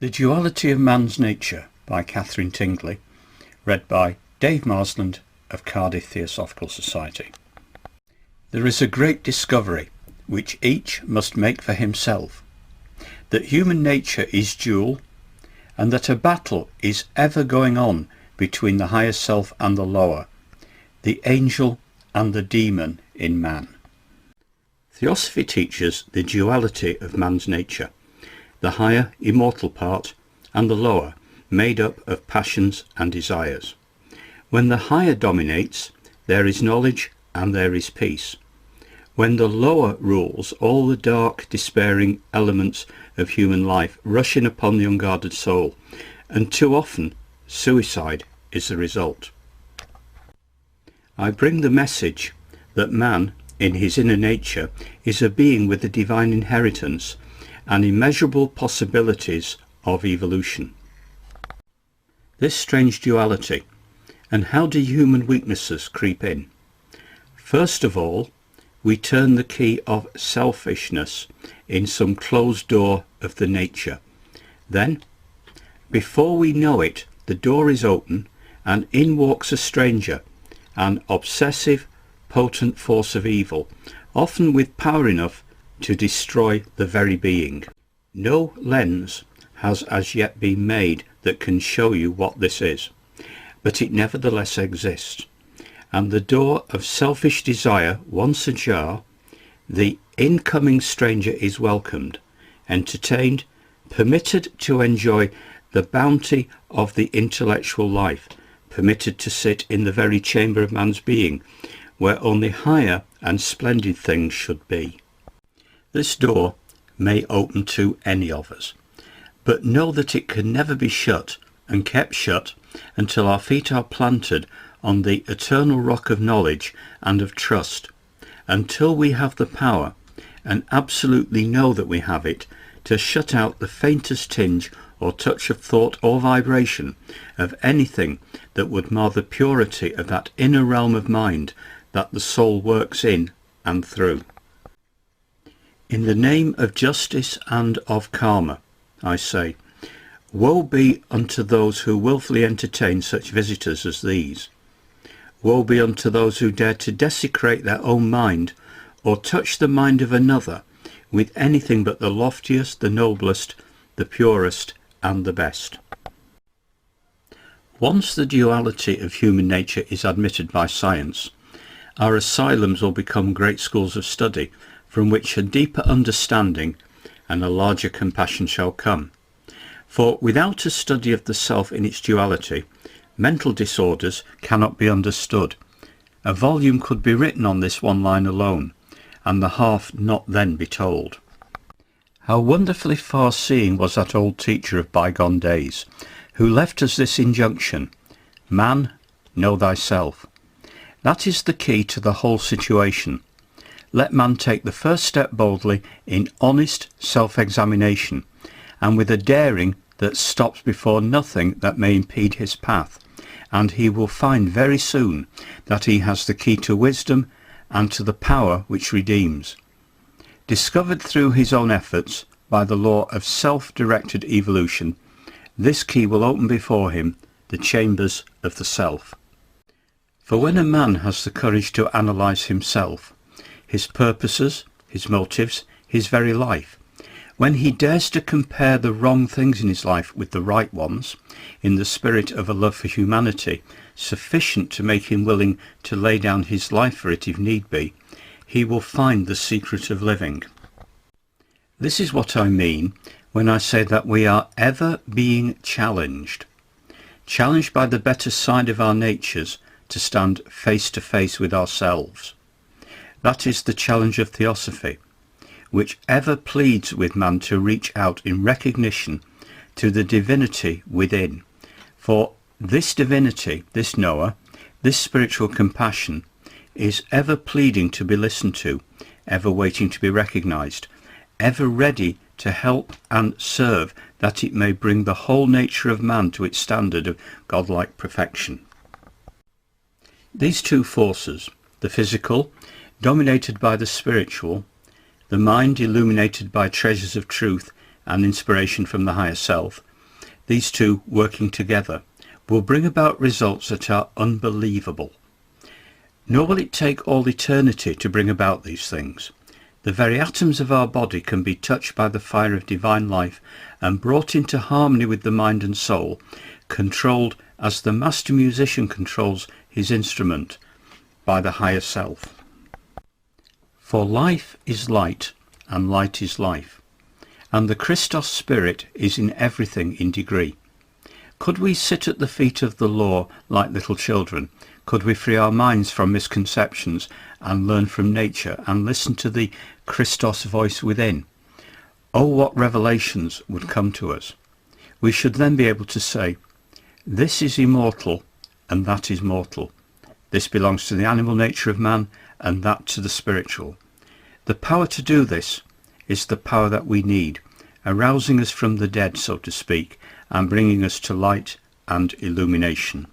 The Duality of Man's Nature by Katherine Tingley, read by Dave Marsland of Cardiff Theosophical Society. There is a great discovery, which each must make for himself, that human nature is dual, and that a battle is ever going on between the higher self and the lower, the angel and the demon in man. Theosophy teaches the duality of man's nature, the higher immortal part and the lower made up of passions and desires. When the higher dominates, there is knowledge and there is peace. When the lower rules, all the dark, despairing elements of human life rush in upon the unguarded soul, and too often suicide is the result. I bring the message that man, in his inner nature, is a being with a divine inheritance and immeasurable possibilities of evolution. This strange duality, and how do human weaknesses creep in? First of all, we turn the key of selfishness in some closed door of the nature. Then, before we know it, the door is open and in walks a stranger, an obsessive, potent force of evil, often with power enough to destroy the very being. No lens has as yet been made that can show you what this is, but it nevertheless exists. And the door of selfish desire once ajar, the incoming stranger is welcomed, entertained, permitted to enjoy the bounty of the intellectual life, permitted to sit in the very chamber of man's being, where only higher and splendid things should be. This door may open to any of us, but know that it can never be shut and kept shut until our feet are planted on the eternal rock of knowledge and of trust, until we have the power, and absolutely know that we have it, to shut out the faintest tinge or touch of thought or vibration of anything that would mar the purity of that inner realm of mind that the soul works in and through. In the name of justice and of karma, I say, woe be unto those who wilfully entertain such visitors as these. Woe be unto those who dare to desecrate their own mind or touch the mind of another with anything but the loftiest, the noblest, the purest, and the best. Once the duality of human nature is admitted by science, our asylums will become great schools of study from which a deeper understanding and a larger compassion shall come. For without a study of the self in its duality, mental disorders cannot be understood. A volume could be written on this one line alone, and the half not then be told. How wonderfully far-seeing was that old teacher of bygone days, who left us this injunction: man, know thyself. That is the key to the whole situation. Let man take the first step boldly in honest self-examination, and with a daring that stops before nothing that may impede his path, and he will find very soon that he has the key to wisdom and to the power which redeems. Discovered through his own efforts by the law of self-directed evolution, this key will open before him the chambers of the self. For when a man has the courage to analyse himself, his purposes, his motives, his very life, when he dares to compare the wrong things in his life with the right ones, in the spirit of a love for humanity sufficient to make him willing to lay down his life for it if need be, he will find the secret of living. This is what I mean when I say that we are ever being challenged by the better side of our natures to stand face to face with ourselves. That is the challenge of Theosophy, which ever pleads with man to reach out in recognition to the divinity within. For this divinity, this knower, this spiritual compassion, is ever pleading to be listened to, ever waiting to be recognized, ever ready to help and serve, that it may bring the whole nature of man to its standard of godlike perfection. These two forces, the physical, dominated by the spiritual, the mind illuminated by treasures of truth and inspiration from the higher self, these two working together, will bring about results that are unbelievable. Nor will it take all eternity to bring about these things. The very atoms of our body can be touched by the fire of divine life and brought into harmony with the mind and soul, controlled as the master musician controls his instrument by the higher self. For life is light, and light is life, and the Christos spirit is in everything in degree. Could we sit at the feet of the law like little children? Could we free our minds from misconceptions and learn from nature and listen to the Christos voice within? Oh, what revelations would come to us! We should then be able to say, this is immortal and that is mortal. This belongs to the animal nature of man and that to the spiritual. The power to do this is the power that we need, arousing us from the dead, so to speak, and bringing us to light and illumination.